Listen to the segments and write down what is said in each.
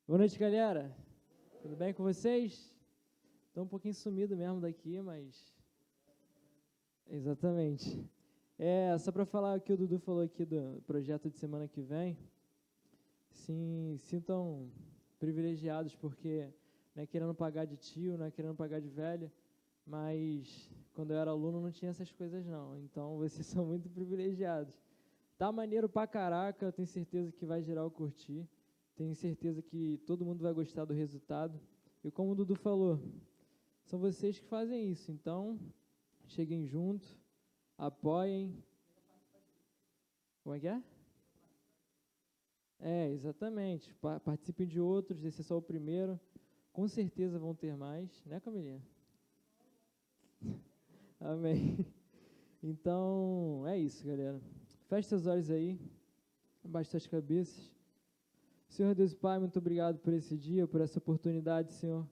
Boa noite, galera. Tudo bem com vocês? Estou um pouquinho sumido mesmo daqui, mas... Exatamente. Só para falar o que o Dudu falou aqui do projeto de semana que vem, sim, sintam privilegiados, porque não é querendo pagar de tio, não é querendo pagar de velho, mas quando eu era aluno não tinha essas coisas não, então vocês são muito privilegiados. Tá maneiro pra caraca, eu tenho certeza que vai gerar o curtir. Tenho certeza que todo mundo vai gostar do resultado. E como o Dudu falou, são vocês que fazem isso. Então, cheguem junto, apoiem. Como é que é? Exatamente. Participem de outros, esse é só o primeiro. Com certeza vão ter mais, né, Camilinha? Amém. Então, é isso, galera. Feche seus olhos aí, abaixe suas cabeças. Senhor Deus e Pai, muito obrigado por esse dia, por essa oportunidade, Senhor,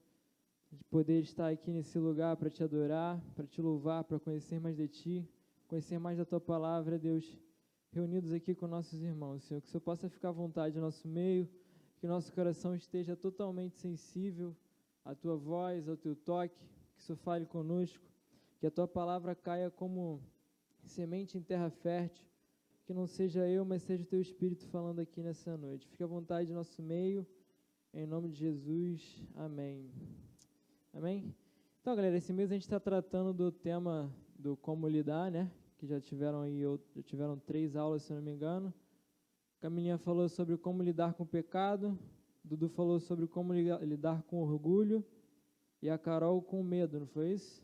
de poder estar aqui nesse lugar para te adorar, para te louvar, para conhecer mais de Ti, conhecer mais da Tua palavra, Deus, reunidos aqui com nossos irmãos, Senhor, que o Senhor possa ficar à vontade no nosso meio, que nosso coração esteja totalmente sensível à Tua voz, ao Teu toque, que o Senhor fale conosco, que a Tua palavra caia como semente em terra fértil, que não seja eu, mas seja o Teu Espírito falando aqui nessa noite. Fique à vontade no nosso meio, em nome de Jesus, amém. Amém? Então, galera, esse mês a gente está tratando do tema do como lidar, né? Que já tiveram 3 aulas, se não me engano. Camilinha falou sobre como lidar com o pecado, Dudu falou sobre como lidar com orgulho, e a Carol com medo, não foi isso?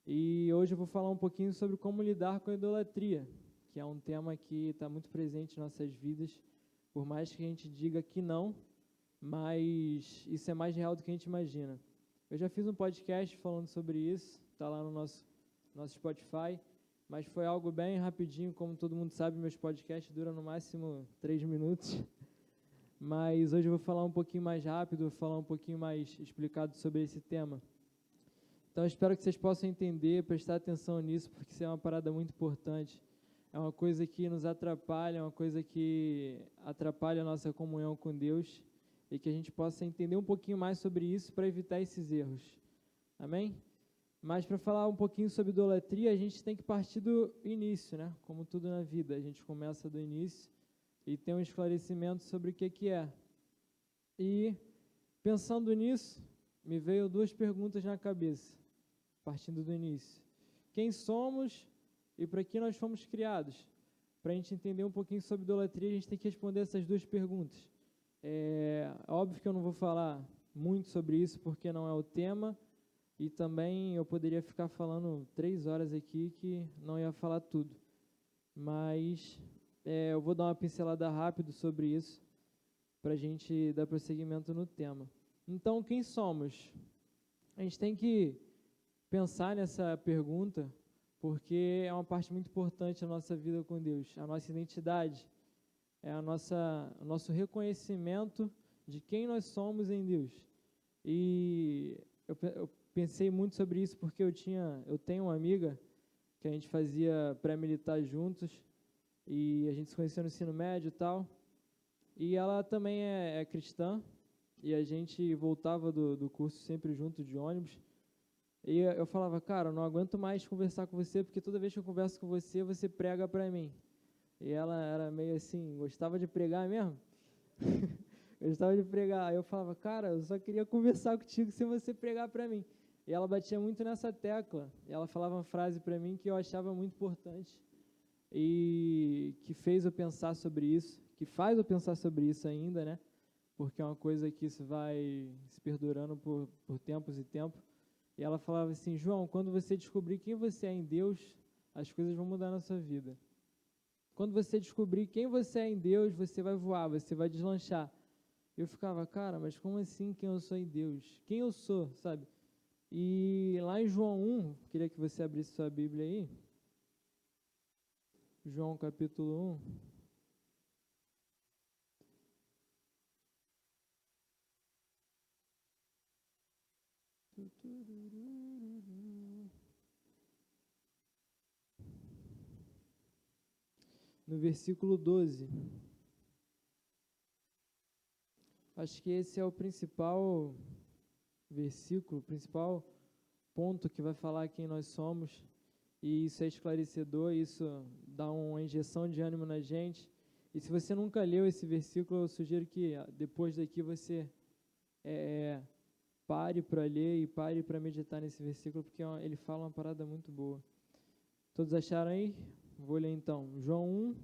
E hoje eu vou falar um pouquinho sobre como lidar com a idolatria, que é um tema que está muito presente em nossas vidas, por mais que a gente diga que não, mas isso é mais real do que a gente imagina. Eu já fiz um podcast falando sobre isso, está lá no nosso Spotify, mas foi algo bem rapidinho, como todo mundo sabe, meus podcasts duram no máximo 3 minutos, mas hoje eu vou falar um pouquinho mais rápido, vou falar um pouquinho mais explicado sobre esse tema. Então eu espero que vocês possam entender, prestar atenção nisso, porque isso é uma parada muito importante. É uma coisa que nos atrapalha, é uma coisa que atrapalha a nossa comunhão com Deus, e que a gente possa entender um pouquinho mais sobre isso para evitar esses erros. Amém? Mas para falar um pouquinho sobre idolatria, a gente tem que partir do início, né? Como tudo na vida, a gente começa do início e tem um esclarecimento sobre o que é. E pensando nisso, me veio 2 perguntas na cabeça, partindo do início. Quem somos e para que nós fomos criados? Para a gente entender um pouquinho sobre idolatria, a gente tem que responder essas 2 perguntas. Óbvio que eu não vou falar muito sobre isso, porque não é o tema, e também eu poderia ficar falando 3 horas aqui, que não ia falar tudo. Mas eu vou dar uma pincelada rápido sobre isso, para a gente dar prosseguimento no tema. Então, quem somos? A gente tem que pensar nessa pergunta, porque é uma parte muito importante da nossa vida com Deus, a nossa identidade, é o nosso reconhecimento de quem nós somos em Deus. E eu pensei muito sobre isso porque eu tenho uma amiga que a gente fazia pré-militar juntos e a gente se conheceu no ensino médio e tal. E ela também é cristã e a gente voltava do curso sempre junto de ônibus. E eu falava, cara, eu não aguento mais conversar com você porque toda vez que eu converso com você, você prega para mim. E ela era meio assim, gostava de pregar mesmo. Eu gostava de pregar. Aí eu falava, cara, eu só queria conversar contigo se você pregar para mim. E ela batia muito nessa tecla. E ela falava uma frase para mim que eu achava muito importante e que fez eu pensar sobre isso, que faz eu pensar sobre isso ainda, né? Porque é uma coisa que isso vai se perdurando por tempos e tempos. E ela falava assim, João, quando você descobrir quem você é em Deus, as coisas vão mudar na sua vida. Quando você descobrir quem você é em Deus, você vai voar, você vai deslanchar. Eu ficava, cara, mas como assim quem eu sou em Deus? Quem eu sou, sabe? E lá em João 1, queria que você abrisse sua Bíblia aí. João capítulo 1. No versículo 12. Acho que esse é o principal versículo, o principal ponto que vai falar quem nós somos, e isso é esclarecedor, isso dá uma injeção de ânimo na gente. E se você nunca leu esse versículo, eu sugiro que depois daqui você pare para ler e pare para meditar nesse versículo, porque ele fala uma parada muito boa. Todos acharam aí? Vou ler então. João 1,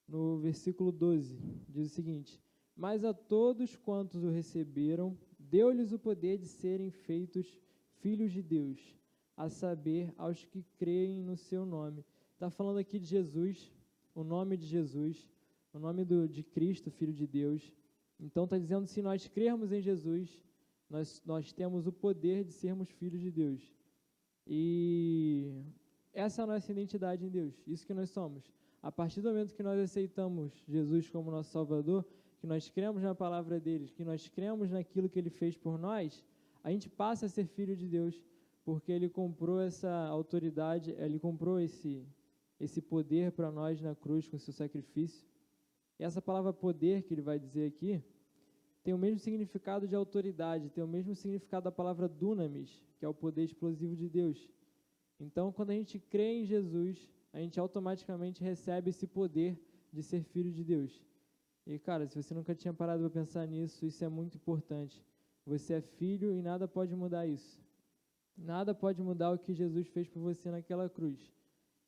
no versículo 12, diz o seguinte: mas a todos quantos o receberam, deu-lhes o poder de serem feitos filhos de Deus, a saber, aos que creem no seu nome. Está falando aqui de Jesus, o nome de Jesus, o nome de Cristo, Filho de Deus. Então está dizendo, se nós crermos em Jesus, nós temos o poder de sermos filhos de Deus. E essa é a nossa identidade em Deus, isso que nós somos. A partir do momento que nós aceitamos Jesus como nosso Salvador, que nós cremos na palavra dele, que nós cremos naquilo que ele fez por nós, a gente passa a ser filho de Deus, porque ele comprou essa autoridade, ele comprou esse poder para nós na cruz com o seu sacrifício. E essa palavra poder que ele vai dizer aqui tem o mesmo significado de autoridade, tem o mesmo significado da palavra dunamis, que é o poder explosivo de Deus. Então, quando a gente crê em Jesus, a gente automaticamente recebe esse poder de ser filho de Deus. E, cara, se você nunca tinha parado para pensar nisso, isso é muito importante. Você é filho e nada pode mudar isso. Nada pode mudar o que Jesus fez por você naquela cruz.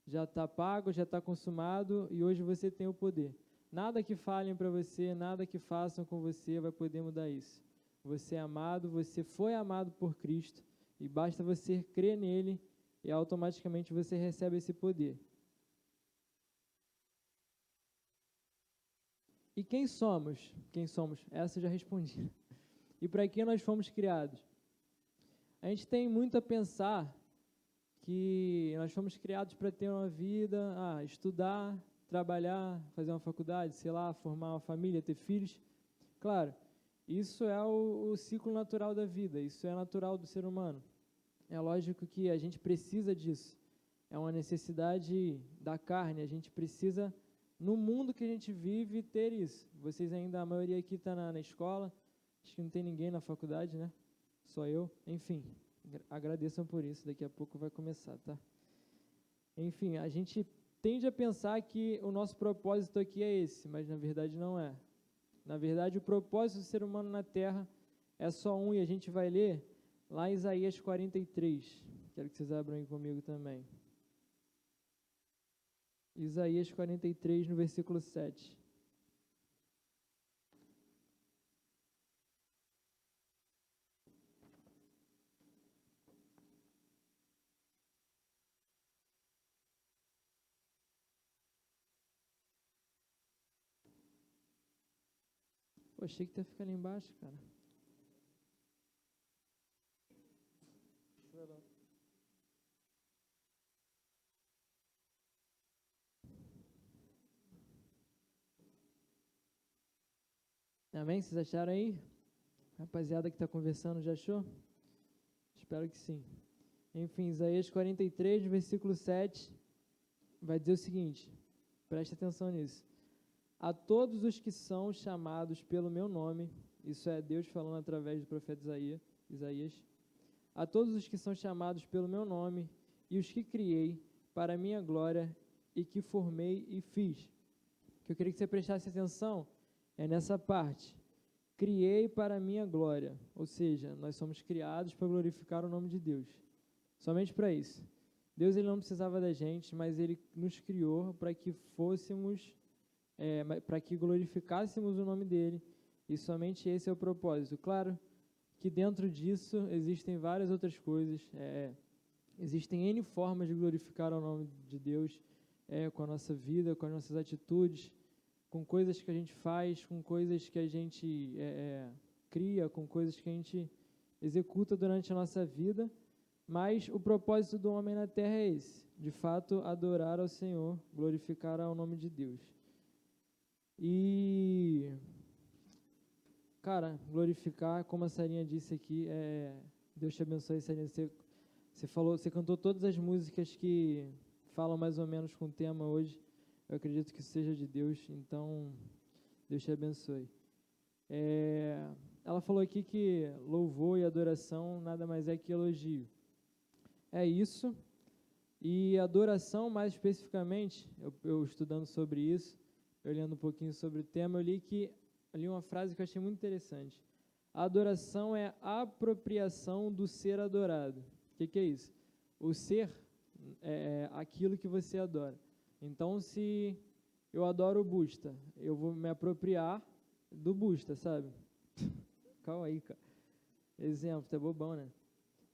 Já está pago, já está consumado e hoje você tem o poder. Nada que falem para você, nada que façam com você vai poder mudar isso. Você é amado, você foi amado por Cristo e basta você crer nele e automaticamente você recebe esse poder. E quem somos? Quem somos? Essa eu já respondi. E para que nós fomos criados? A gente tem muito a pensar que nós fomos criados para ter uma vida, estudar, trabalhar, fazer uma faculdade, sei lá, formar uma família, ter filhos. Claro, isso é o ciclo natural da vida, isso é natural do ser humano. É lógico que a gente precisa disso. É uma necessidade da carne, a gente precisa, no mundo que a gente vive, ter isso. Vocês ainda, a maioria aqui está na escola, acho que não tem ninguém na faculdade, né? Só eu. Enfim, agradeçam por isso, daqui a pouco vai começar, tá? Enfim, a gente tende a pensar que o nosso propósito aqui é esse, mas na verdade não é. Na verdade, o propósito do ser humano na Terra é só um, e a gente vai ler lá em Isaías 43. Quero que vocês abram aí comigo também. Isaías 43, no versículo 7. Pô, achei que ia ficar ali embaixo, cara. Amém? Vocês acharam aí? Rapaziada que está conversando, já achou? Espero que sim. Enfim, Isaías 43, versículo 7, vai dizer o seguinte, preste atenção nisso. A todos os que são chamados pelo meu nome, isso é Deus falando através do profeta Isaías, a todos os que são chamados pelo meu nome e os que criei para a minha glória e que formei e fiz. O que eu queria que você prestasse atenção é nessa parte. Criei para a minha glória, ou seja, nós somos criados para glorificar o nome de Deus. Somente para isso. Deus ele não precisava da gente, mas ele nos criou para que fôssemos, para que glorificássemos o nome dele, e somente esse é o propósito. Claro que dentro disso existem várias outras coisas, existem N formas de glorificar o nome de Deus, com a nossa vida, com as nossas atitudes, com coisas que a gente faz, com coisas que a gente cria, com coisas que a gente executa durante a nossa vida, mas o propósito do homem na terra é esse, de fato, adorar ao Senhor, glorificar ao nome de Deus. E, cara, glorificar, como a Sarinha disse aqui, Deus te abençoe, Sarinha, você cantou todas as músicas que falam mais ou menos com o tema hoje. Eu acredito que seja de Deus, então Deus te abençoe. Ela falou aqui que louvor e adoração nada mais é que elogio. É isso. E adoração, mais especificamente, eu estudando sobre isso, eu lendo um pouquinho sobre o tema, eu li uma frase que eu achei muito interessante. A adoração é a apropriação do ser adorado. O que é isso? O ser é aquilo que você adora. Então, se eu adoro o Busta, eu vou me apropriar do Busta, sabe? Calma aí, cara. Exemplo, tá bobão, né?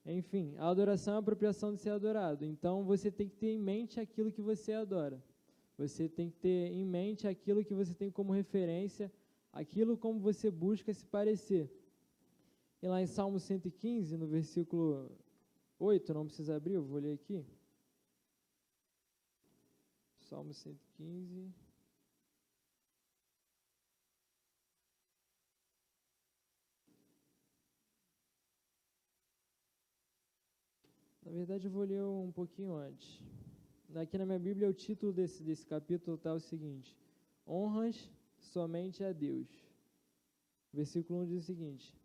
Enfim, a adoração é a apropriação de ser adorado. Então, você tem que ter em mente aquilo que você adora. Você tem que ter em mente aquilo que você tem como referência, aquilo como você busca se parecer. E lá em Salmo 115, no versículo 8, não precisa abrir, eu vou ler aqui. Salmo 115. Na verdade, eu vou ler um pouquinho antes. Aqui na minha Bíblia, o título desse capítulo está o seguinte: honras somente a Deus. O versículo 1 diz o seguinte: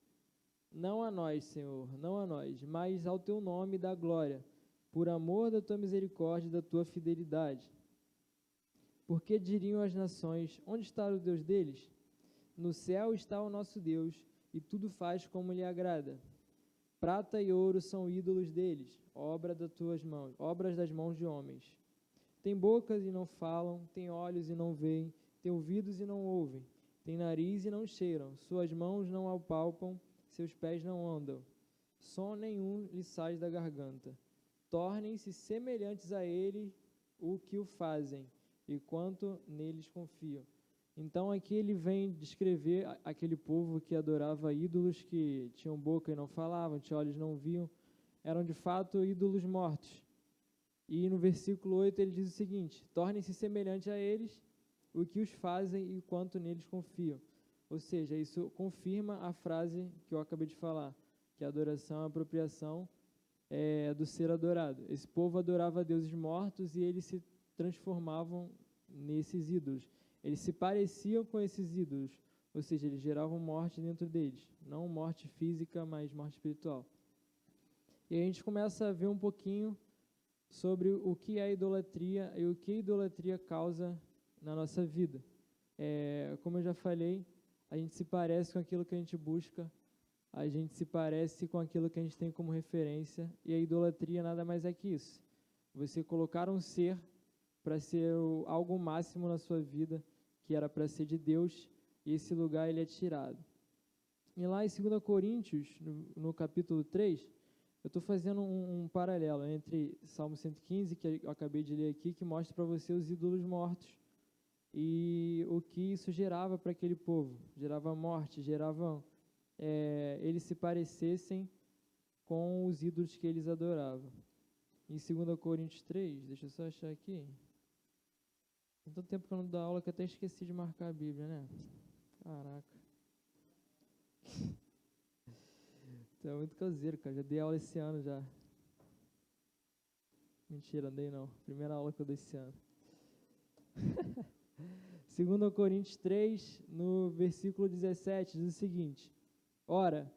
não a nós, Senhor, não a nós, mas ao teu nome dá glória, por amor da tua misericórdia e da tua fidelidade. Porque diriam as nações: onde está o Deus deles? No céu está o nosso Deus, e tudo faz como lhe agrada. Prata e ouro são ídolos deles, obras das mãos de homens. Tem bocas e não falam, tem olhos e não veem, tem ouvidos e não ouvem, tem nariz e não cheiram, suas mãos não apalpam, seus pés não andam. Som nenhum lhe sai da garganta. Tornem-se semelhantes a ele o que o fazem, e quanto neles confiam. Então aqui ele vem descrever aquele povo que adorava ídolos que tinham boca e não falavam, tinham olhos e não viam, eram de fato ídolos mortos. E no versículo 8 ele diz o seguinte: tornem-se semelhantes a eles o que os fazem e quanto neles confiam. Ou seja, isso confirma a frase que eu acabei de falar, que a adoração é a apropriação do ser adorado. Esse povo adorava deuses mortos e eles se transformavam nesses ídolos. Eles se pareciam com esses ídolos, ou seja, eles geravam morte dentro deles, não morte física, mas morte espiritual. E a gente começa a ver um pouquinho sobre o que é idolatria e o que a idolatria causa na nossa vida. Como eu já falei, a gente se parece com aquilo que a gente busca, a gente se parece com aquilo que a gente tem como referência, e a idolatria nada mais é que isso. Você colocar um ser para ser algo máximo na sua vida, que era para ser de Deus, e esse lugar ele é tirado. E lá em 2 Coríntios, no capítulo 3, eu estou fazendo um paralelo entre Salmo 115, que eu acabei de ler aqui, que mostra para você os ídolos mortos, e o que isso gerava para aquele povo. Gerava morte, gerava eles se parecessem com os ídolos que eles adoravam. Em 2 Coríntios 3, deixa eu só achar aqui. Tem tanto tempo que eu não dou aula que eu até esqueci de marcar a Bíblia, né? Caraca. Tu é muito caseiro, cara. Já dei aula esse ano já. Mentira, não dei não. Primeira aula que eu dei esse ano. 2 Coríntios 3, no versículo 17, diz o seguinte: ora,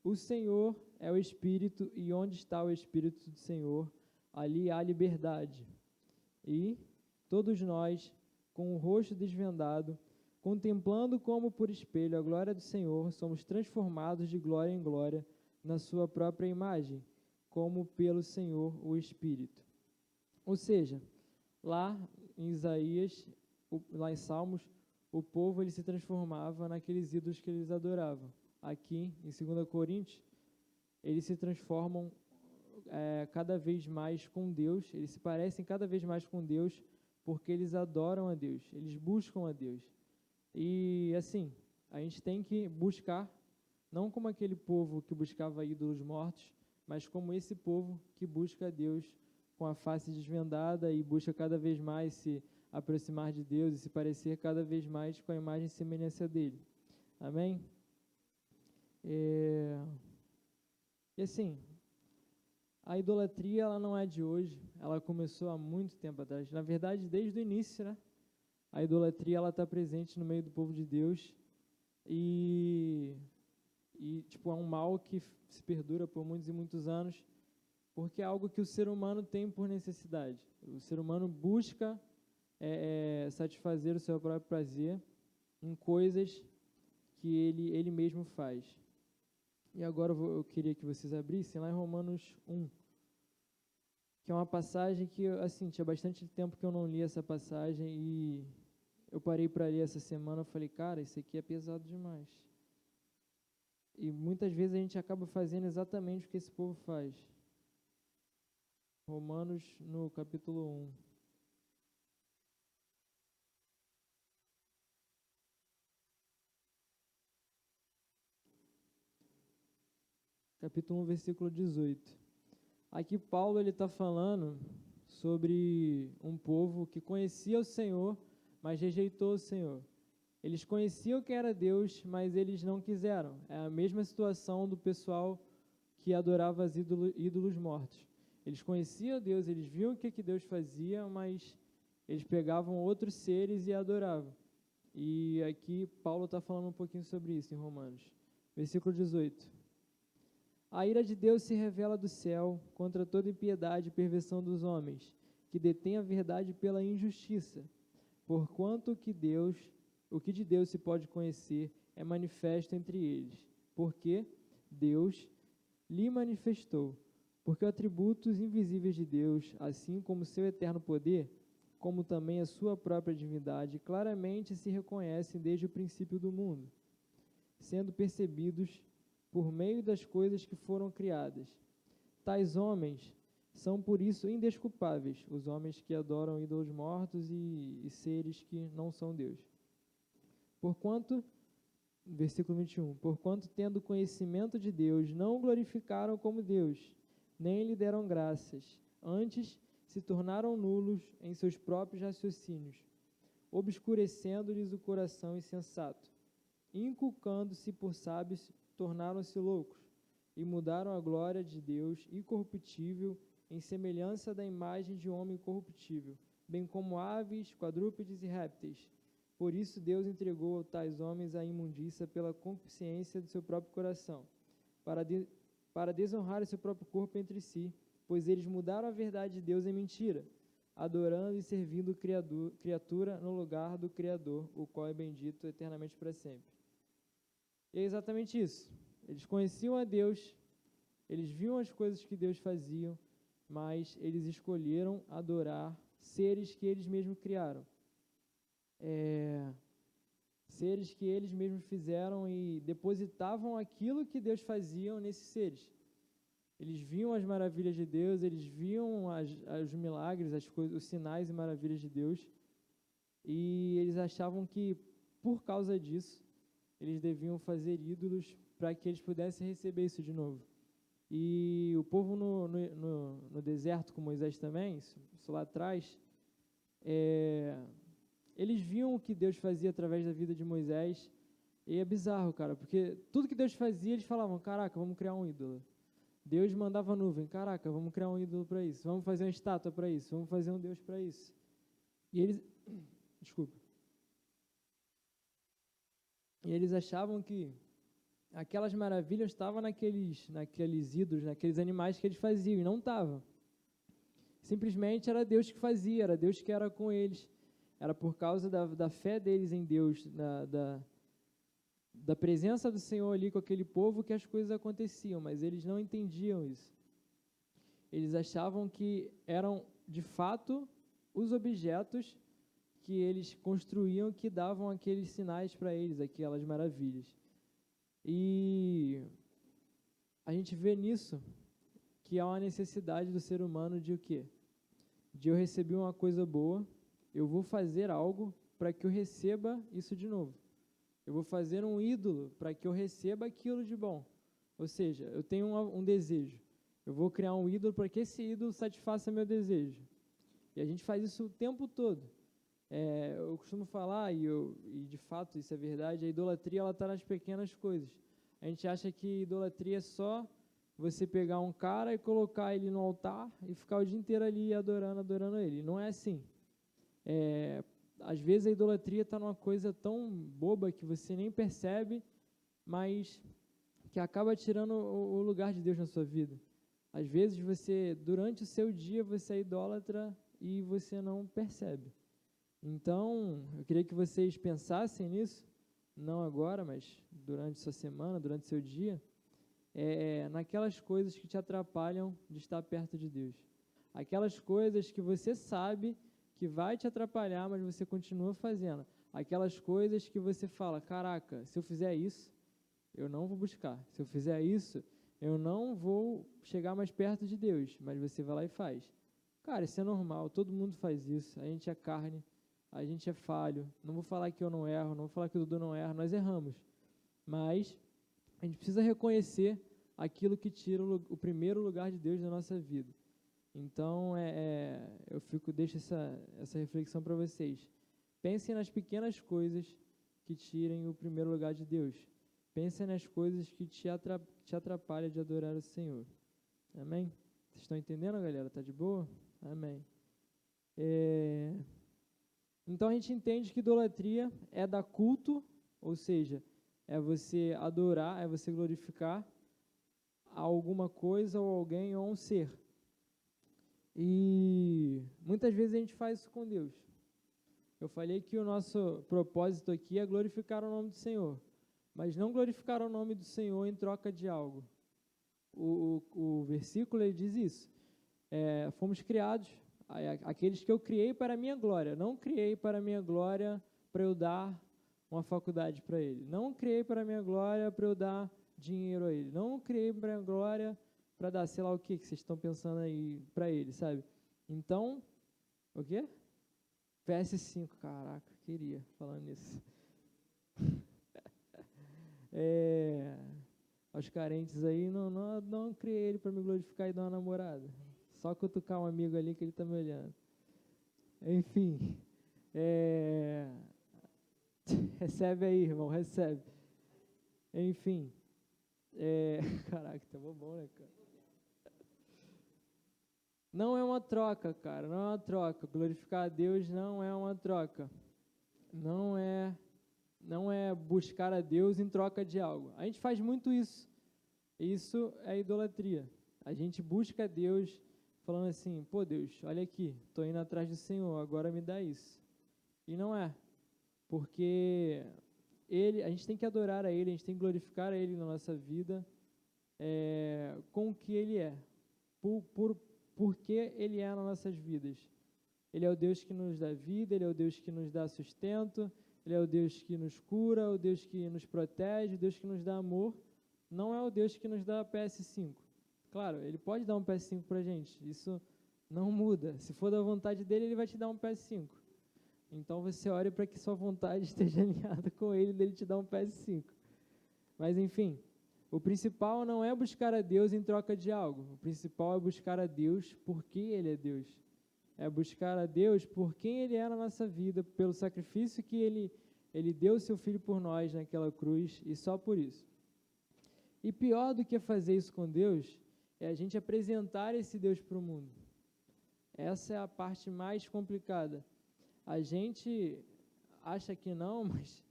o Senhor é o Espírito, e onde está o Espírito do Senhor, ali há liberdade. E todos nós, com o rosto desvendado, contemplando como por espelho a glória do Senhor, somos transformados de glória em glória na sua própria imagem, como pelo Senhor o Espírito. Ou seja, lá em Isaías, lá em Salmos, o povo ele se transformava naqueles ídolos que eles adoravam. Aqui, em 2 Coríntios, eles se transformam cada vez mais com Deus, eles se parecem cada vez mais com Deus, porque eles adoram a Deus, eles buscam a Deus. E assim, a gente tem que buscar, não como aquele povo que buscava ídolos mortos, mas como esse povo que busca a Deus com a face desvendada e busca cada vez mais se aproximar de Deus e se parecer cada vez mais com a imagem e semelhança dele. Amém? E assim, a idolatria ela não é de hoje, ela começou há muito tempo atrás. Na verdade, desde o início, né? A idolatria ela está presente no meio do povo de Deus e tipo, é um mal que se perdura por muitos e muitos anos, porque é algo que o ser humano tem por necessidade. O ser humano busca satisfazer o seu próprio prazer em coisas que ele mesmo faz. E agora eu queria que vocês abrissem lá em Romanos 1, que é uma passagem que, assim, tinha bastante tempo que eu não li essa passagem e eu parei para ler essa semana. Eu falei, cara, isso aqui é pesado demais. E muitas vezes a gente acaba fazendo exatamente o que esse povo faz. Romanos, no capítulo 1. Capítulo 1, versículo 18. Aqui Paulo está falando sobre um povo que conhecia o Senhor, mas rejeitou o Senhor. Eles conheciam quem era Deus, mas eles não quiseram. É a mesma situação do pessoal que adorava os ídolos mortos. Eles conheciam Deus, eles viam o que Deus fazia, mas eles pegavam outros seres e adoravam. E aqui Paulo está falando um pouquinho sobre isso em Romanos. Versículo 18. A ira de Deus se revela do céu contra toda impiedade e perversão dos homens, que detêm a verdade pela injustiça. Porquanto o que de Deus se pode conhecer é manifesto entre eles, porque Deus lhe manifestou. Porque atributos invisíveis de Deus, assim como seu eterno poder, como também a sua própria divindade, claramente se reconhecem desde o princípio do mundo, sendo percebidos por meio das coisas que foram criadas. Tais homens são por isso indesculpáveis, os homens que adoram ídolos mortos e seres que não são Deus. Porquanto, versículo 21, porquanto tendo conhecimento de Deus, não o glorificaram como Deus, nem lhe deram graças, antes se tornaram nulos em seus próprios raciocínios, obscurecendo-lhes o coração insensato, inculcando-se por sábios, tornaram-se loucos, e mudaram a glória de Deus incorruptível em semelhança da imagem de homem corruptível, bem como aves, quadrúpedes e répteis. Por isso Deus entregou tais homens à imundícia pela concupiscência do seu próprio coração, para desonrar o seu próprio corpo entre si, pois eles mudaram a verdade de Deus em mentira, adorando e servindo criatura no lugar do Criador, o qual é bendito eternamente para sempre. E é exatamente isso. Eles conheciam a Deus, eles viam as coisas que Deus fazia, mas eles escolheram adorar seres que eles mesmos criaram. Seres que eles mesmos fizeram e depositavam aquilo que Deus fazia nesses seres. Eles viam as maravilhas de Deus, eles viam os milagres, as coisas, os sinais e maravilhas de Deus, e eles achavam que, por causa disso, eles deviam fazer ídolos para que eles pudessem receber isso de novo. E o povo no deserto com Moisés também, isso lá atrás, eles viam o que Deus fazia através da vida de Moisés, e é bizarro, cara, porque tudo que Deus fazia, eles falavam, caraca, vamos criar um ídolo. Deus mandava nuvem, caraca, vamos criar um ídolo para isso, vamos fazer uma estátua para isso, vamos fazer um Deus para isso. E eles achavam que aquelas maravilhas estavam naqueles ídolos, naqueles animais que eles faziam, e não estavam. Simplesmente era Deus que fazia, era Deus que era com eles. Era por causa da fé deles em Deus, da presença do Senhor ali com aquele povo que as coisas aconteciam, mas eles não entendiam isso. Eles achavam que eram, de fato, os objetos que eles construíam que davam aqueles sinais para eles, aquelas maravilhas. E a gente vê nisso que há uma necessidade do ser humano de o quê? De eu receber uma coisa boa, eu vou fazer algo para que eu receba isso de novo. Eu vou fazer um ídolo para que eu receba aquilo de bom. Ou seja, eu tenho um desejo. Eu vou criar um ídolo para que esse ídolo satisfaça meu desejo. E a gente faz isso o tempo todo. Eu costumo falar, e de fato isso é verdade, a idolatria está nas pequenas coisas. A gente acha que idolatria é só você pegar um cara e colocar ele no altar e ficar o dia inteiro ali adorando ele. Não é assim. às vezes a idolatria está numa coisa tão boba que você nem percebe, mas que acaba tirando o lugar de Deus na sua vida. Às vezes você, durante o seu dia, você é idólatra e você não percebe. Então, eu queria que vocês pensassem nisso, não agora, mas durante sua semana, durante seu dia, naquelas coisas que te atrapalham de estar perto de Deus. Aquelas coisas que você sabe que vai te atrapalhar, mas você continua fazendo. Aquelas coisas que você fala, caraca, se eu fizer isso, eu não vou buscar. Se eu fizer isso, eu não vou chegar mais perto de Deus. Mas você vai lá e faz. Cara, isso é normal, todo mundo faz isso. A gente é carne, a gente é falho. Não vou falar que eu não erro, não vou falar que o Dudu não erra, nós erramos. Mas a gente precisa reconhecer aquilo que tira o primeiro lugar de Deus na nossa vida. Então, deixo essa reflexão para vocês. Pensem nas pequenas coisas que tirem o primeiro lugar de Deus. Pensem nas coisas que te atrapalham de adorar o Senhor. Amém? Vocês estão entendendo, galera? Tá de boa? Amém. Então, a gente entende que idolatria é dar culto, ou seja, é você adorar, é você glorificar a alguma coisa ou alguém ou um ser. E muitas vezes a gente faz isso com Deus. Eu falei que o nosso propósito aqui é glorificar o nome do Senhor, mas não glorificar o nome do Senhor em troca de algo. O versículo ele diz isso. Fomos criados, aqueles que eu criei para a minha glória. Não criei para a minha glória para eu dar uma faculdade para ele. Não criei para a minha glória para eu dar dinheiro a ele. Não criei para a minha glória para dar, sei lá o que vocês estão pensando aí para ele, sabe? Então, o quê? PS5, caraca, queria falando nisso. Aos carentes aí, não criei ele para me glorificar e dar uma namorada. Só cutucar um amigo ali que ele está me olhando. Enfim, recebe aí, irmão, recebe. Enfim, caraca, tá bom, né, cara? Não é uma troca, cara, não é uma troca. Glorificar a Deus não é uma troca. Não é buscar a Deus em troca de algo. A gente faz muito isso. Isso é idolatria. A gente busca a Deus falando assim, pô Deus, olha aqui, estou indo atrás do Senhor, agora me dá isso. E não é. Porque a gente tem que adorar a Ele, a gente tem que glorificar a Ele na nossa vida com o que Ele é. Porque Ele é nas nossas vidas. Ele é o Deus que nos dá vida, Ele é o Deus que nos dá sustento, Ele é o Deus que nos cura, o Deus que nos protege, o Deus que nos dá amor. Não é o Deus que nos dá PS5. Claro, Ele pode dar um PS5 para a gente, isso não muda. Se for da vontade dEle, Ele vai te dar um PS5. Então você ore para que sua vontade esteja alinhada com Ele, dEle te dar um PS5. Mas enfim, o principal não é buscar a Deus em troca de algo. O principal é buscar a Deus porque Ele é Deus. É buscar a Deus por quem Ele é na nossa vida, pelo sacrifício que Ele deu o seu Filho por nós naquela cruz, e só por isso. E pior do que fazer isso com Deus, é a gente apresentar esse Deus para o mundo. Essa é a parte mais complicada. A gente acha que não, mas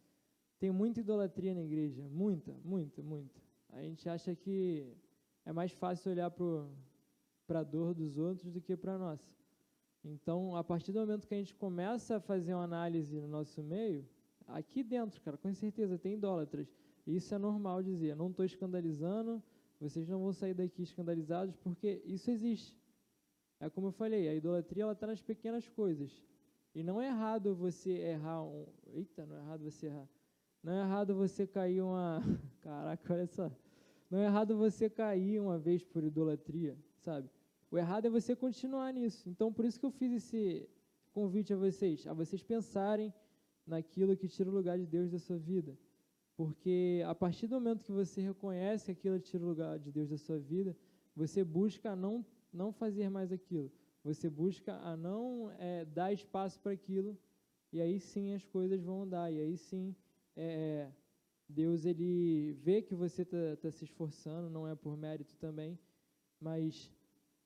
tem muita idolatria na igreja, muita. A gente acha que é mais fácil olhar para a dor dos outros do que para a nossa. Então, a partir do momento que a gente começa a fazer uma análise no nosso meio, aqui dentro, cara, com certeza tem idólatras. Isso é normal dizer, não estou escandalizando, vocês não vão sair daqui escandalizados, porque isso existe. É como eu falei, a idolatria está nas pequenas coisas. E não é errado você errar não é errado você errar. Não é errado você cair Caraca, olha só. Não é errado você cair uma vez por idolatria, sabe? O errado é você continuar nisso. Então, por isso que eu fiz esse convite a vocês pensarem naquilo que tira o lugar de Deus da sua vida. Porque a partir do momento que você reconhece que aquilo tira o lugar de Deus da sua vida, você busca a não fazer mais aquilo. Você busca a não dar espaço para aquilo, e aí sim as coisas vão andar, e aí sim Deus ele vê que você está se esforçando, não é por mérito também, mas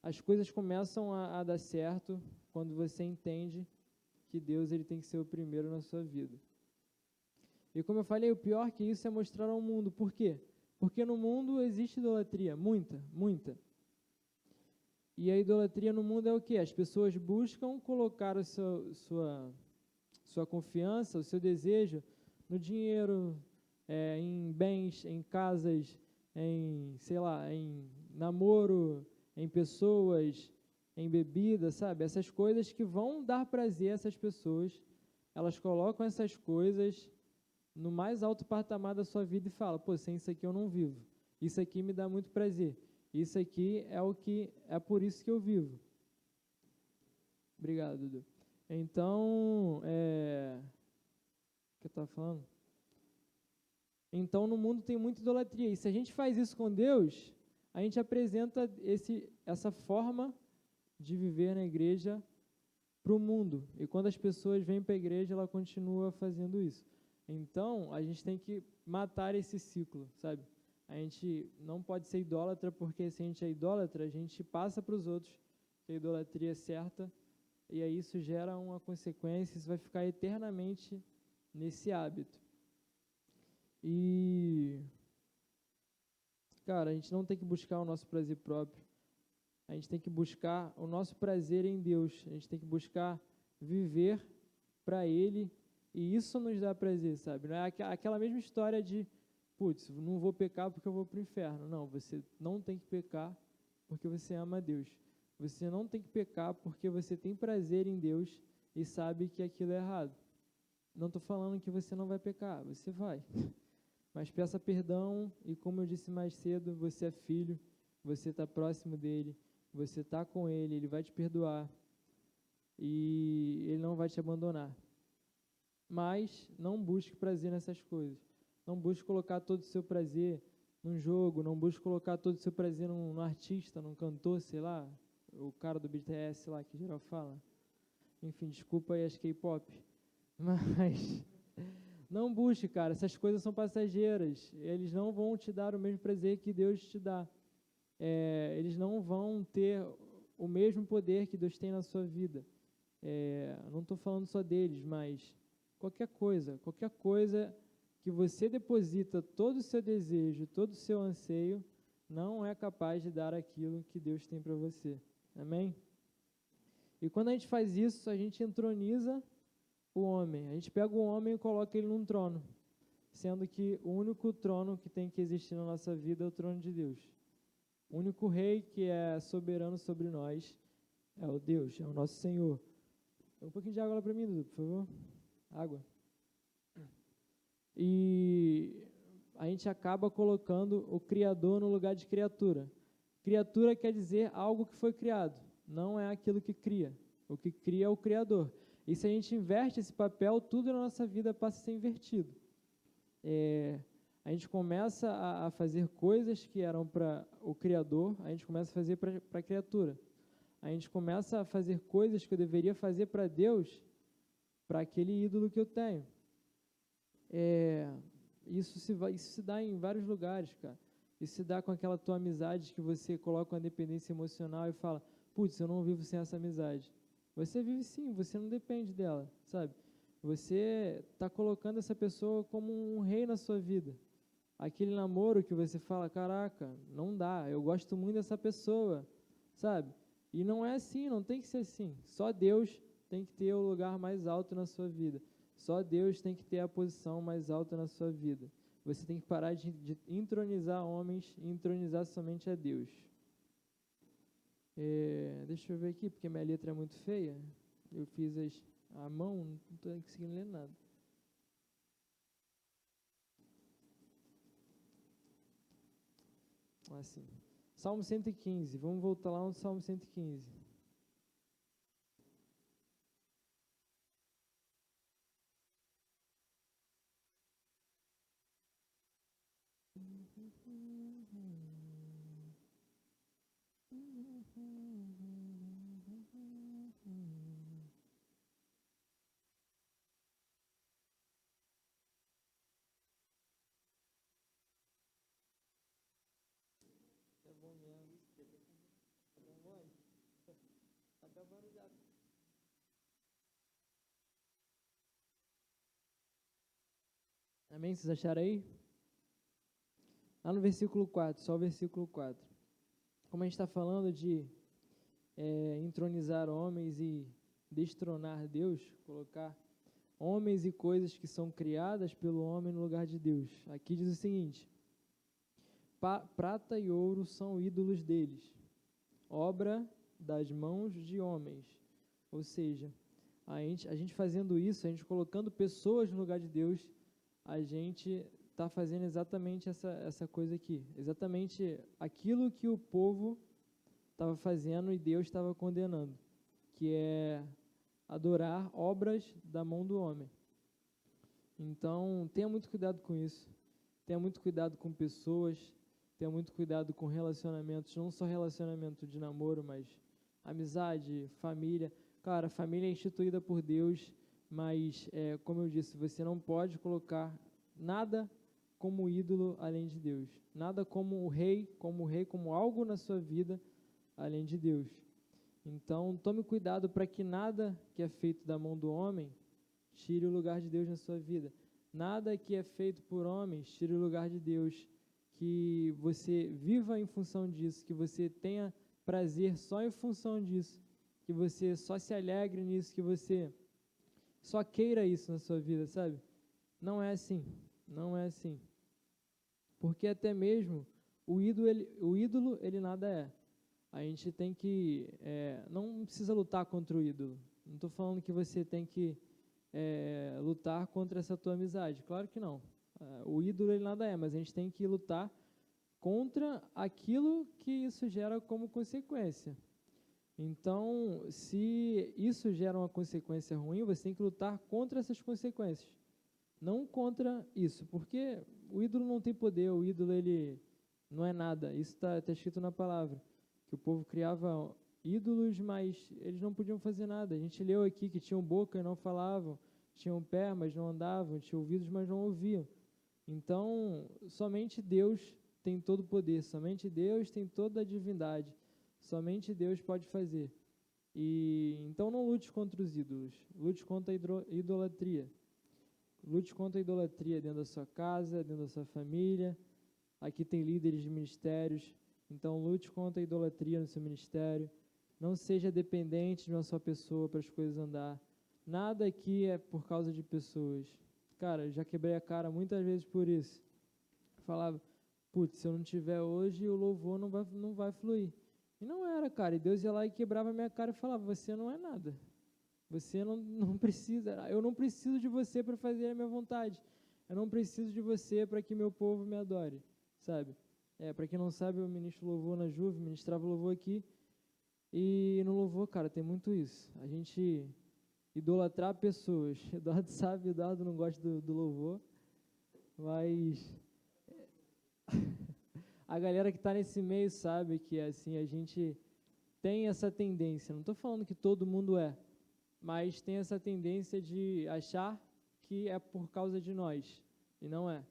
as coisas começam a dar certo quando você entende que Deus ele tem que ser o primeiro na sua vida. E como eu falei, o pior que isso é mostrar ao mundo. Por quê? Porque no mundo existe idolatria, muita, muita. E a idolatria no mundo é o quê? As pessoas buscam colocar sua confiança, o seu desejo no dinheiro, em bens, em casas, em, sei lá, em namoro, em pessoas, em bebida, sabe? Essas coisas que vão dar prazer a essas pessoas, elas colocam essas coisas no mais alto patamar da sua vida e falam, pô, sem isso aqui eu não vivo. Isso aqui me dá muito prazer. Isso aqui é por isso que eu vivo. Obrigado, Dudu. Então, o que eu estava falando? Então, no mundo tem muita idolatria. E se a gente faz isso com Deus, a gente apresenta essa forma de viver na igreja para o mundo. E quando as pessoas vêm para a igreja, ela continua fazendo isso. Então, a gente tem que matar esse ciclo, sabe? A gente não pode ser idólatra, porque se a gente é idólatra, a gente passa para os outros que a idolatria é certa, e aí isso gera uma consequência, isso vai ficar eternamente nesse hábito. E, cara, a gente não tem que buscar o nosso prazer próprio, a gente tem que buscar o nosso prazer em Deus, a gente tem que buscar viver para Ele, e isso nos dá prazer, sabe? Não é aquela mesma história de, putz, não vou pecar porque eu vou para o inferno. Não, você não tem que pecar porque você ama a Deus. Você não tem que pecar porque você tem prazer em Deus e sabe que aquilo é errado. Não estou falando que você não vai pecar, você vai. Mas peça perdão e, como eu disse mais cedo, você é filho, você está próximo dele, você está com ele, ele vai te perdoar e ele não vai te abandonar. Mas não busque prazer nessas coisas. Não busque colocar todo o seu prazer num jogo, não busque colocar todo o seu prazer num artista, num cantor, sei lá, o cara do BTS lá que geral fala. Enfim, desculpa aí as K-pop. Mas não busque, cara, essas coisas são passageiras. Eles não vão te dar o mesmo prazer que Deus te dá. Eles não vão ter o mesmo poder que Deus tem na sua vida. Não estou falando só deles, mas qualquer coisa que você deposita todo o seu desejo, todo o seu anseio, não é capaz de dar aquilo que Deus tem para você. Amém? E quando a gente faz isso, a gente entroniza o homem. A gente pega o homem e coloca ele num trono, sendo que o único trono que tem que existir na nossa vida é o trono de Deus. O único rei que é soberano sobre nós é o Deus, é o nosso Senhor. Um pouquinho de água lá para mim, Dudu, por favor. Água. E a gente acaba colocando o Criador no lugar de criatura. Criatura quer dizer algo que foi criado, não é aquilo que cria. O que cria é o Criador. E se a gente inverte esse papel, tudo na nossa vida passa a ser invertido. A gente começa a fazer coisas que eram para o Criador, a gente começa a fazer para a criatura. A gente começa a fazer coisas que eu deveria fazer para Deus, para aquele ídolo que eu tenho. Isso se dá em vários lugares, cara. Isso se dá com aquela tua amizade que você coloca uma dependência emocional e fala, putz, eu não vivo sem essa amizade. Você vive sim, você não depende dela, sabe? Você está colocando essa pessoa como um rei na sua vida. Aquele namoro que você fala, caraca, não dá, eu gosto muito dessa pessoa, sabe? E não é assim, não tem que ser assim. Só Deus tem que ter o lugar mais alto na sua vida. Só Deus tem que ter a posição mais alta na sua vida. Você tem que parar de entronizar homens e entronizar somente a Deus. Deixa eu ver aqui, porque minha letra é muito feia. Eu fiz a mão, não estou conseguindo ler nada. Assim. Salmo 115, vamos voltar lá no Salmo 115. É bom mesmo. Tá bom, vai. Tá acabando já. Amém? Vocês acharam aí? Lá no versículo 4, só o versículo 4. Como a gente está falando de entronizar homens e destronar Deus, colocar homens e coisas que são criadas pelo homem no lugar de Deus. Aqui diz o seguinte: prata e ouro são ídolos deles, obra das mãos de homens. Ou seja, a gente fazendo isso, a gente colocando pessoas no lugar de Deus, a gente está fazendo exatamente essa coisa aqui. Exatamente aquilo que o povo estava fazendo e Deus estava condenando, que é adorar obras da mão do homem. Então, tenha muito cuidado com isso. Tenha muito cuidado com pessoas. Tenha muito cuidado com relacionamentos, não só relacionamento de namoro, mas amizade, família. Cara, família é instituída por Deus, mas, como eu disse, você não pode colocar nada como ídolo além de Deus. Nada como como algo na sua vida além de Deus. Então, tome cuidado para que nada que é feito da mão do homem tire o lugar de Deus na sua vida. Nada que é feito por homens tire o lugar de Deus. Que você viva em função disso, que você tenha prazer só em função disso, que você só se alegre nisso, que você só queira isso na sua vida, sabe? Não é assim, não é assim. Porque até mesmo o ídolo ele nada é. A gente tem que, não precisa lutar contra o ídolo. Não estou falando que você tem que lutar contra essa tua amizade, claro que não. O ídolo ele nada é, mas a gente tem que lutar contra aquilo que isso gera como consequência. Então, se isso gera uma consequência ruim, você tem que lutar contra essas consequências, não contra isso, porque o ídolo não tem poder, o ídolo ele não é nada. Isso está escrito na palavra, que o povo criava ídolos, mas eles não podiam fazer nada. A gente leu aqui que tinham boca e não falavam, tinham pé, mas não andavam, tinham ouvidos, mas não ouviam. Então, somente Deus tem todo o poder, somente Deus tem toda a divindade, somente Deus pode fazer. E então não lute contra os ídolos, lute contra a idolatria. Lute contra a idolatria dentro da sua casa, dentro da sua família. Aqui tem líderes de ministérios, então lute contra a idolatria no seu ministério. Não seja dependente de uma só pessoa para as coisas andar. Nada aqui é por causa de pessoas. Cara, já quebrei a cara muitas vezes por isso. Falava, putz, se eu não tiver hoje, o louvor não vai fluir. E não era, cara. E Deus ia lá e quebrava a minha cara e falava, você não é nada. Você não precisa, eu não preciso de você para fazer a minha vontade. Eu não preciso de você para que meu povo me adore, sabe? Para quem não sabe, eu ministro louvor na Juve, ministrava louvor aqui. E no louvor, cara, tem muito isso. A gente idolatrar pessoas. Eduardo sabe, Eduardo não gosta do louvor, mas a galera que está nesse meio sabe que assim, a gente tem essa tendência. Não estou falando que todo mundo mas tem essa tendência de achar que é por causa de nós, e não é.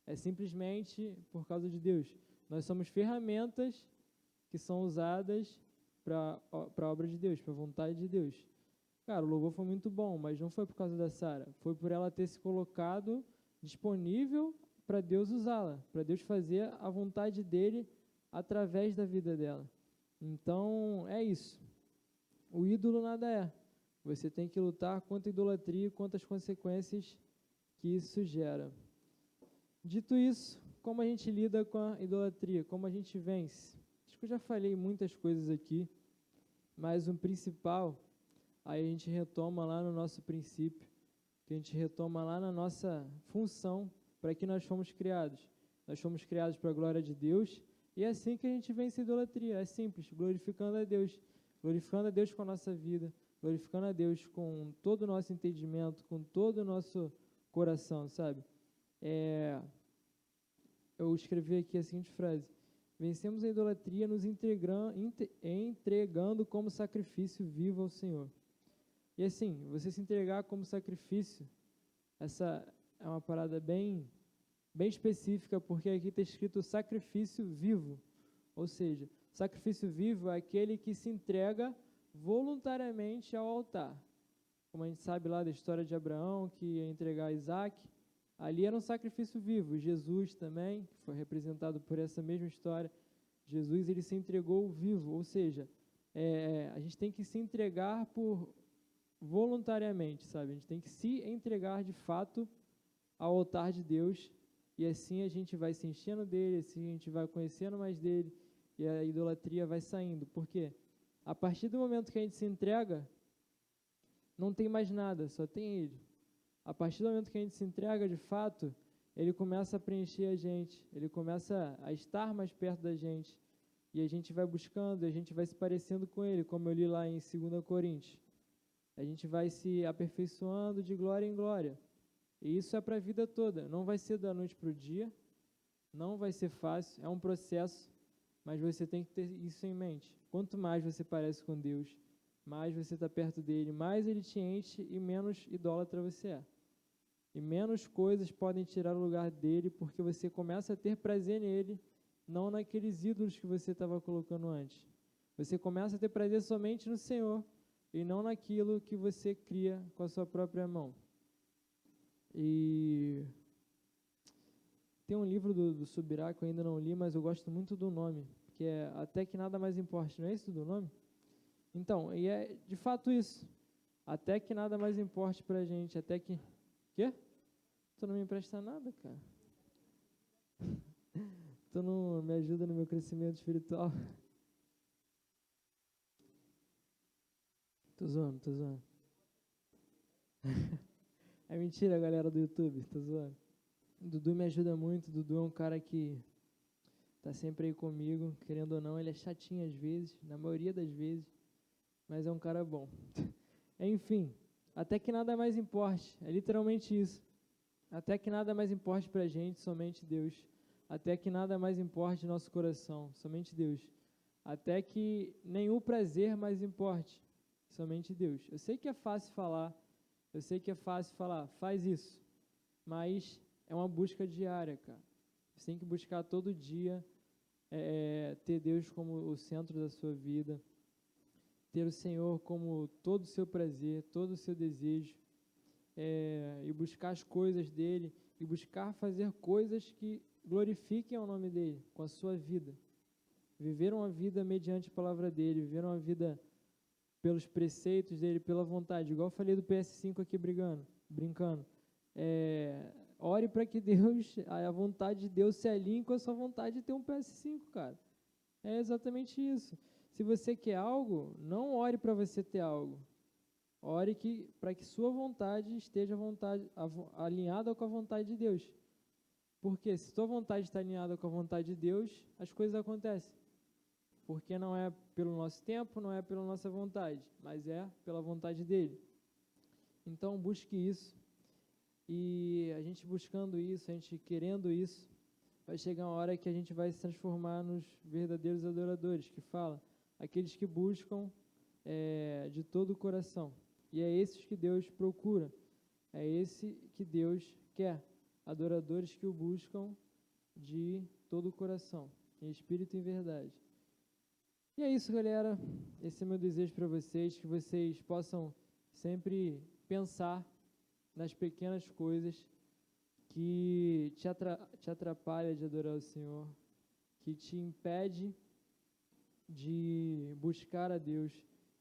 É simplesmente por causa de Deus. Nós somos ferramentas que são usadas para a obra de Deus, para a vontade de Deus. Cara, o louvor foi muito bom, mas não foi por causa da Sara, foi por ela ter se colocado disponível para Deus usá-la, para Deus fazer a vontade dele através da vida dela. Então, é isso. O ídolo nada é. Você tem que lutar contra a idolatria e contra as consequências que isso gera. Dito isso, como a gente lida com a idolatria? Como a gente vence? Acho que eu já falei muitas coisas aqui, mas o principal, aí a gente retoma lá no nosso princípio, que a gente retoma lá na nossa função para que nós fomos criados. Nós fomos criados para a glória de Deus, e é assim que a gente vence a idolatria. É simples, glorificando a Deus com a nossa vida, glorificando a Deus com todo o nosso entendimento, com todo o nosso coração, sabe? Eu escrevi aqui a seguinte frase: vencemos a idolatria nos entregando como sacrifício vivo ao Senhor. E assim, você se entregar como sacrifício, essa é uma parada bem específica, porque aqui está escrito sacrifício vivo. Ou seja, sacrifício vivo é aquele que se entrega voluntariamente ao altar. Como a gente sabe lá da história de Abraão, que ia entregar Isaac, Ali era um sacrifício vivo. Jesus também, que foi representado por essa mesma história, Jesus ele se entregou vivo, ou seja, a gente tem que se entregar voluntariamente, sabe? A gente tem que se entregar de fato ao altar de Deus, e assim a gente vai se enchendo dele, assim a gente vai conhecendo mais dele, e a idolatria vai saindo. Por quê? A partir do momento que a gente se entrega, não tem mais nada, só tem ele. A partir do momento que a gente se entrega de fato, ele começa a preencher a gente, ele começa a estar mais perto da gente, e a gente vai buscando, a gente vai se parecendo com ele, como eu li lá em 2 Coríntios. A gente vai se aperfeiçoando de glória em glória. E isso é para a vida toda. Não vai ser da noite para o dia, não vai ser fácil, é um processo, mas você tem que ter isso em mente. Quanto mais você parece com Deus, mais você está perto dele, mais ele te enche e menos idólatra você é. E menos coisas podem tirar o lugar dele, porque você começa a ter prazer nele, não naqueles ídolos que você estava colocando antes. Você começa a ter prazer somente no Senhor, e não naquilo que você cria com a sua própria mão. E tem um livro do Subirá que eu ainda não li, mas eu gosto muito do nome, que é Até que Nada Mais Importe. Não é isso do nome? Então, e é de fato isso. Até que nada mais importe pra gente, até que... Quê? Tu não me empresta nada, cara. Tu não me ajuda no meu crescimento espiritual. Tô zoando, tô zoando. É mentira, galera do YouTube, tô zoando. Dudu me ajuda muito, Dudu é um cara que tá sempre aí comigo, querendo ou não, ele é chatinho às vezes, na maioria das vezes, mas é um cara bom. Enfim, até que nada mais importe, é literalmente isso. Até que nada mais importe pra gente, somente Deus. Até que nada mais importe nosso coração, somente Deus. Até que nenhum prazer mais importe, somente Deus. Eu sei que é fácil falar, faz isso, mas é uma busca diária, cara. Você tem que buscar todo dia ter Deus como o centro da sua vida, ter o Senhor como todo o seu prazer, todo o seu desejo, e buscar as coisas dele, e buscar fazer coisas que glorifiquem o nome dele com a sua vida. Viver uma vida mediante a palavra dele, viver uma vida pelos preceitos dele, pela vontade. Igual eu falei do PS5 aqui brincando. Ore para que Deus, a vontade de Deus se alinhe com a sua vontade de ter um PS5, cara. É exatamente isso. Se você quer algo, não ore para você ter algo. Ore para que sua vontade esteja alinhada com a vontade de Deus. Porque se sua vontade está alinhada com a vontade de Deus, as coisas acontecem. Porque não é pelo nosso tempo, não é pela nossa vontade, mas é pela vontade dele. Então busque isso. E a gente buscando isso, a gente querendo isso, vai chegar uma hora que a gente vai se transformar nos verdadeiros adoradores, que fala, aqueles que buscam de todo o coração. E é esses que Deus procura, é esse que Deus quer, adoradores que o buscam de todo o coração, em espírito e em verdade. E é isso, galera, esse é meu desejo para vocês, que vocês possam sempre pensar nas pequenas coisas que te atrapalham de adorar o Senhor, que te impede de buscar a Deus,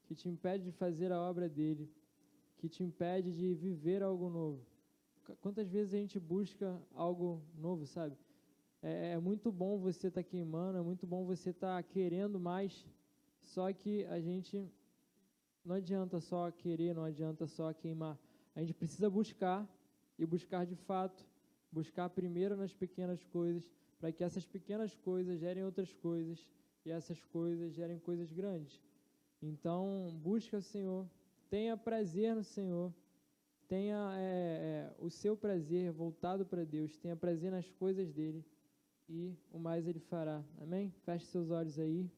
que te impede de fazer a obra dele, que te impede de viver algo novo. Quantas vezes a gente busca algo novo, sabe? É muito bom você estar queimando, é muito bom você estar querendo mais, só que a gente não adianta só querer, não adianta só queimar. A gente precisa buscar, e buscar de fato, buscar primeiro nas pequenas coisas, para que essas pequenas coisas gerem outras coisas, e essas coisas gerem coisas grandes. Então, busca o Senhor, tenha prazer no Senhor, tenha o seu prazer voltado para Deus, tenha prazer nas coisas dele, e o mais ele fará. Amém? Feche seus olhos aí.